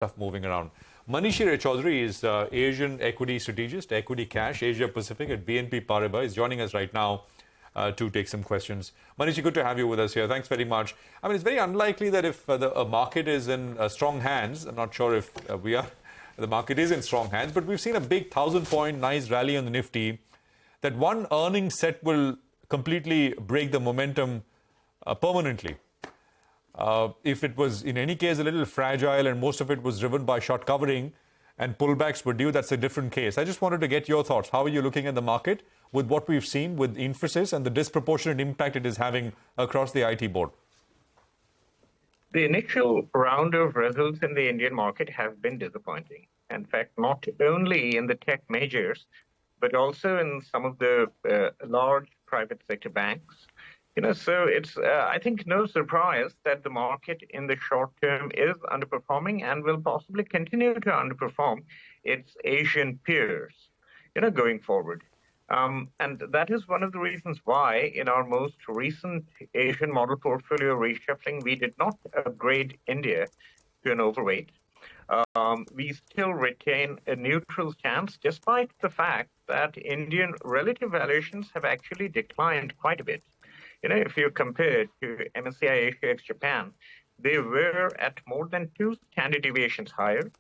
stuff moving around. Manishi Chaudhary is Asian equity strategist, equity cash, Asia Pacific at BNP Paribas. Is joining us right now to take some questions. Manishi, good to have you with us here. Thanks very much. I mean, it's very unlikely that if the market is in strong hands, I'm not sure if the market is in strong hands, but we've seen a big 1,000-point nice rally on the Nifty, that one earnings set will completely break the momentum permanently. If it was, in any case, a little fragile and most of it was driven by short covering and pullbacks were due, that's a different case. I just wanted to get your thoughts. How are you looking at the market with what we've seen with Infosys and the disproportionate impact it is having across the IT board? The initial round of results in the Indian market have been disappointing. In fact, not only in the tech majors, but also in some of the large private sector banks. So it's, I think, no surprise that the market in the short term is underperforming and will possibly continue to underperform its Asian peers, going forward. And that is one of the reasons why in our most recent Asian model portfolio reshuffling, we did not upgrade India to an overweight. We still retain a neutral stance, despite the fact that Indian relative valuations have actually declined quite a bit. If you compare to MSCI Asia ex Japan, they were at more than 2 standard deviations higher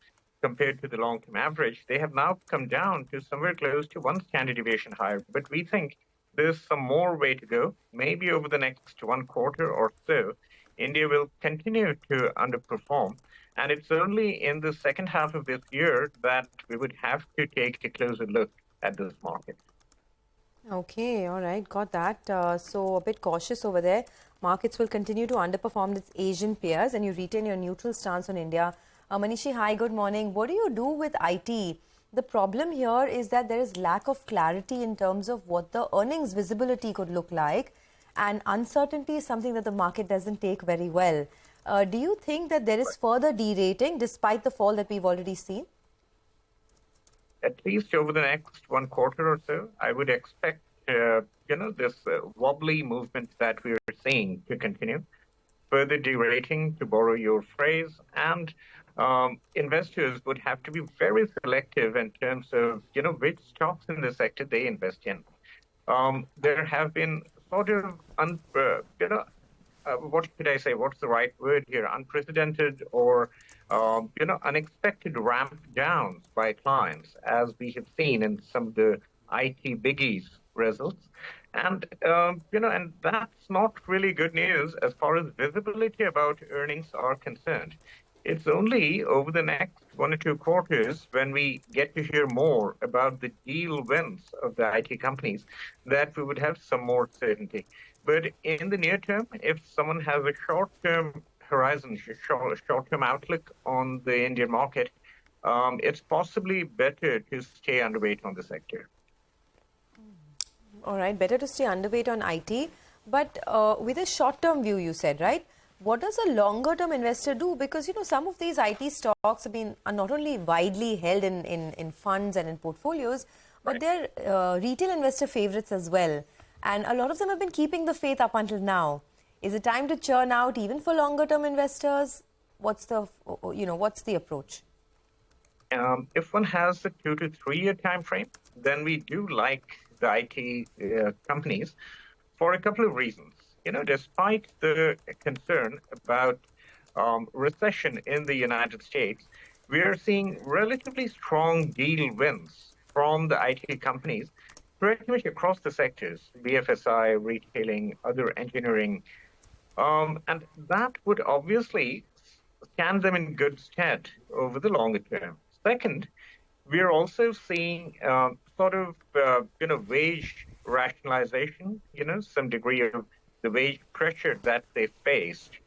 compared to the long-term average. They have now come down to somewhere close to 1 standard deviation higher. But we think there's some more way to go. Maybe over the next 1 quarter or so, India will continue to underperform. And it's only in the second half of this year that we would have to take a closer look at this market. Okay, all right, got that. So a bit cautious over there. Markets will continue to underperform its Asian peers and you retain your neutral stance on India. Manishi, hi, good morning. What do you do with IT? The problem here is that there is lack of clarity in terms of what the earnings visibility could look like, and uncertainty is something that the market doesn't take very well. Do you think that there is further derating despite the fall that we've already seen? At least over the next 1 quarter or so, I would expect, this wobbly movement that we're seeing to continue. Further derating, to borrow your phrase, and investors would have to be very selective in terms of, which stocks in the sector they invest in. There have been sort of, what should I say? What's the right word here? Unprecedented or, unexpected ramp downs by clients, as we have seen in some of the IT biggies results. And, and that's not really good news as far as visibility about earnings are concerned. It's only over the next 1 or 2 quarters when we get to hear more about the deal wins of the IT companies that we would have some more certainty. But in the near term, if someone has a short-term horizon, short-term outlook on the Indian market, it's possibly better to stay underweight on the sector. All right, better to stay underweight on IT. But with a short-term view, you said, right? What does a longer-term investor do? Because, some of these IT stocks are not only widely held in funds and in portfolios, but they're retail investor favorites as well. And a lot of them have been keeping the faith up until now. Is it time to churn out even for longer-term investors? What's the approach? If one has a 2 to 3 year time frame, then we do like the IT companies for a couple of reasons. Despite the concern about recession in the United States, we are seeing relatively strong deal wins from the IT companies pretty much across the sectors, BFSI, retailing, other engineering. And that would obviously stand them in good stead over the longer term. Second, we are also seeing wage rationalization, some degree of the wage pressure that they faced,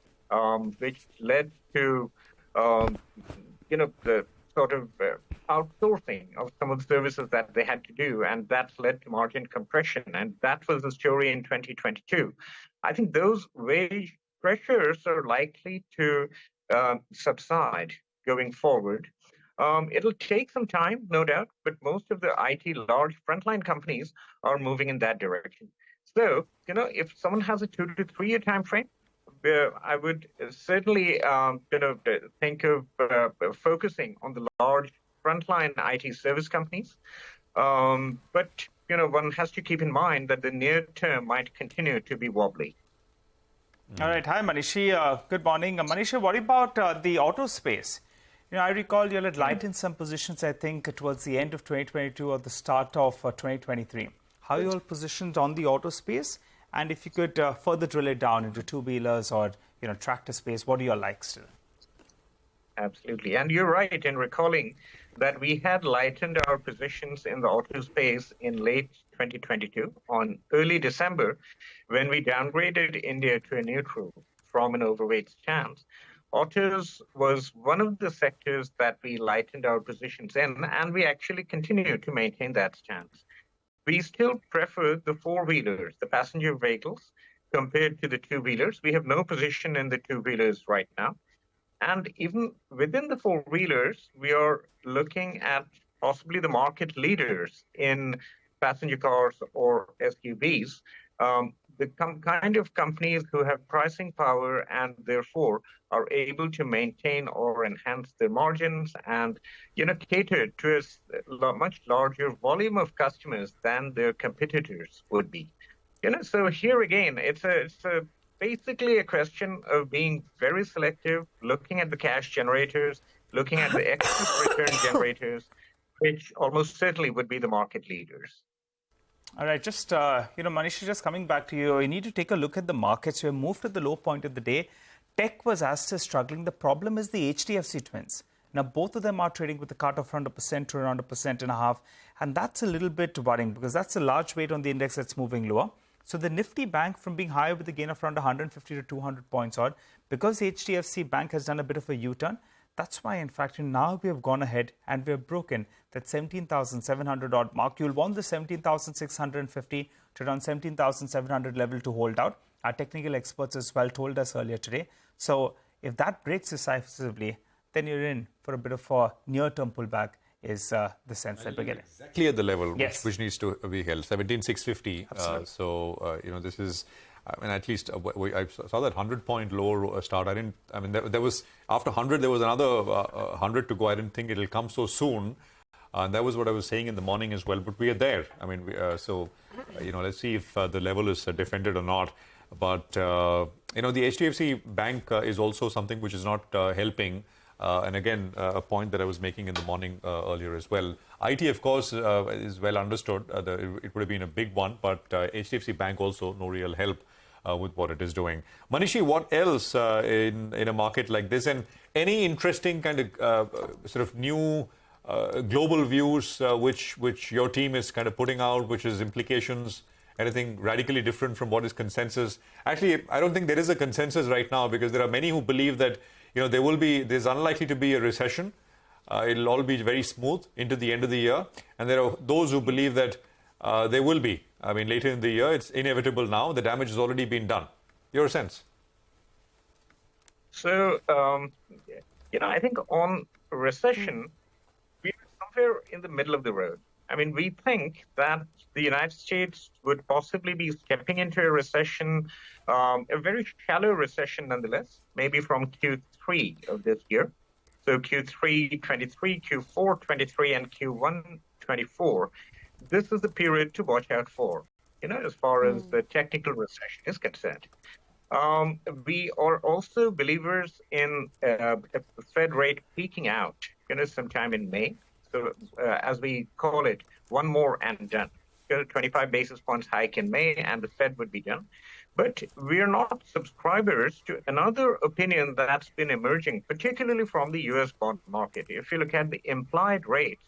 which led to, the sort of outsourcing of some of the services that they had to do, and that's led to margin compression. And that was the story in 2022. I think those wage pressures are likely to subside going forward. It'll take some time, no doubt, but most of the IT large frontline companies are moving in that direction. So, if someone has a 2 to 3 year time frame, I would certainly think of focusing on the large frontline IT service companies. But one has to keep in mind that the near term might continue to be wobbly. All right. Hi, Manishi. Good morning. Manishi, what about the auto space? I recall you had lightened some positions, I think, towards the end of 2022 or the start of 2023. How are you all positioned on the auto space? And if you could further drill it down into two-wheelers or, tractor space, what do you all like still? Absolutely. And you're right in recalling that we had lightened our positions in the auto space in late 2022 on early December when we downgraded India to a neutral from an overweight stance. Autos was one of the sectors that we lightened our positions in, and we actually continue to maintain that stance. We still prefer the four-wheelers, the passenger vehicles, compared to the two-wheelers. We have no position in the two-wheelers right now. And even within the four-wheelers, we are looking at possibly the market leaders in passenger cars or SUVs, the kind of companies who have pricing power and therefore are able to maintain or enhance their margins and cater to a much larger volume of customers than their competitors would be. So here again, it's basically a question of being very selective, looking at the cash generators, looking at the excess return generators, which almost certainly would be the market leaders. All right, just, Manish, just coming back to you, you need to take a look at the markets. We have moved to the low point of the day. Tech was as still struggling. The problem is the HDFC twins. Now, both of them are trading with a cut of around 1% to around 1.5%. And that's a little bit worrying because that's a large weight on the index that's moving lower. So the Nifty Bank from being higher with a gain of around 150 to 200 points odd, because HDFC Bank has done a bit of a U-turn, that's why, in fact, now we have gone ahead and we have broken that 17,700 odd mark. You'll want the 17,650 to around 17,700 level to hold out. Our technical experts as well told us earlier today. So if that breaks decisively, then you're in for a bit of a near-term pullback is the sense that we're getting. Exactly at the level Yes. which needs to be held, 17,650. This is, at least I saw that 100-point low start. There was, after 100, there was another 100 to go. I didn't think it'll come so soon. And that was what I was saying in the morning as well. But we are there. Let's see if the level is defended or not. But, the HDFC Bank is also something which is not helping. And again, a point that I was making in the morning earlier as well. IT, of course, is well understood. It would have been a big one, but HDFC Bank also no real help with what it is doing. Manishi, what else in a market like this? And any interesting kind of sort of new global views which your team is kind of putting out, which is implications, anything radically different from what is consensus? Actually, I don't think there is a consensus right now because there are many who believe that there's unlikely to be a recession. It'll all be very smooth into the end of the year. And there are those who believe that there will be. Later in the year, it's inevitable now. The damage has already been done. Your sense? So, I think on recession, we are somewhere in the middle of the road. We think that the United States would possibly be stepping into a recession, a very shallow recession nonetheless, maybe from Q3 of this year. So Q3 23, Q4 23, and Q1 24. This is the period to watch out for, as far as the technical recession is concerned. We are also believers in a Fed rate peaking out, sometime in May. So as we call it, one more and done. 25 basis points hike in May, and the Fed would be done. But we are not subscribers to another opinion that's been emerging, particularly from the U.S. bond market. If you look at the implied rates,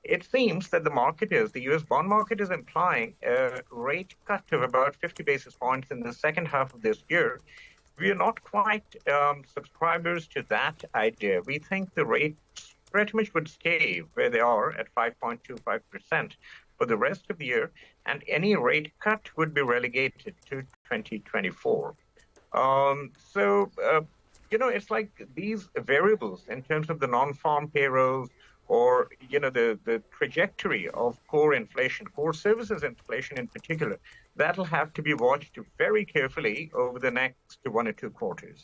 it seems that the U.S. bond market is implying a rate cut of about 50 basis points in the second half of this year. We are not quite subscribers to that idea. We think the rates pretty much would stay where they are at 5.25% for the rest of the year, and any rate cut would be relegated to 2024. It's like these variables in terms of the non-farm payrolls or the trajectory of core inflation, core services inflation in particular, that'll have to be watched very carefully over the next 1 or 2 quarters.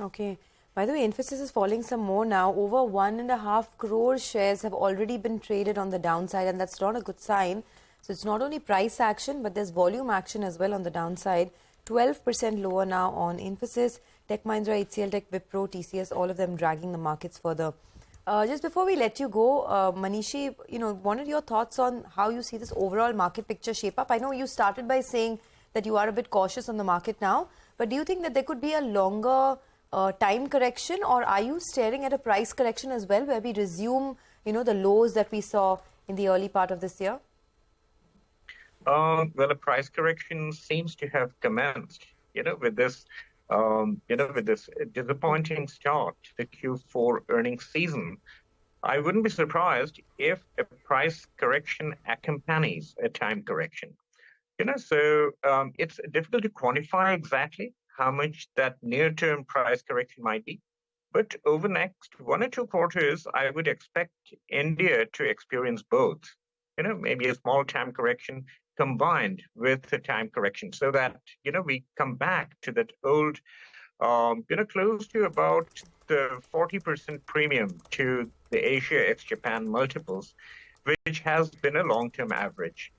Okay. By the way, Infosys is falling some more now. Over 1.5 crore shares have already been traded on the downside, and that's not a good sign. So it's not only price action, but there's volume action as well on the downside. 12% lower now on Infosys, Tech Mahindra, HCL Tech, Wipro, TCS, all of them dragging the markets further. Just before we let you go, Manishi, wanted your thoughts on how you see this overall market picture shape up. I know you started by saying that you are a bit cautious on the market now, but do you think that there could be a longer time correction, or are you staring at a price correction as well, where we resume, the lows that we saw in the early part of this year? Well, a price correction seems to have commenced, with this disappointing start to the Q4 earnings season. I wouldn't be surprised if a price correction accompanies a time correction. So it's difficult to quantify exactly how much that near-term price correction might be. But over the next 1 or 2 quarters, I would expect India to experience both. Maybe a small time correction combined with a time correction, so that we come back to that old, close to about the 40% premium to the Asia ex-Japan multiples, which has been a long-term average.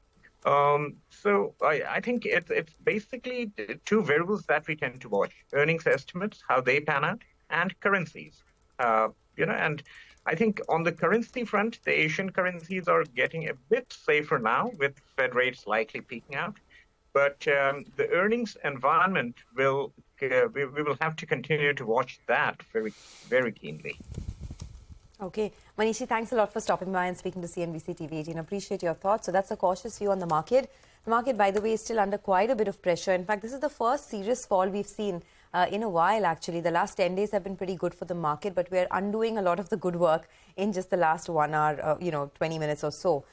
So I think it's basically 2 variables that we tend to watch: earnings estimates, how they pan out, and currencies. And I think on the currency front, the Asian currencies are getting a bit safer now, with Fed rates likely peaking out. But the earnings environment we will have to continue to watch that very, very keenly. Okay. Manishi, thanks a lot for stopping by and speaking to CNBC TV 18. Appreciate your thoughts. So that's a cautious view on the market. The market, by the way, is still under quite a bit of pressure. In fact, this is the first serious fall we've seen in a while, actually. The last 10 days have been pretty good for the market, but we're undoing a lot of the good work in just the last 1 hour, 20 minutes or so.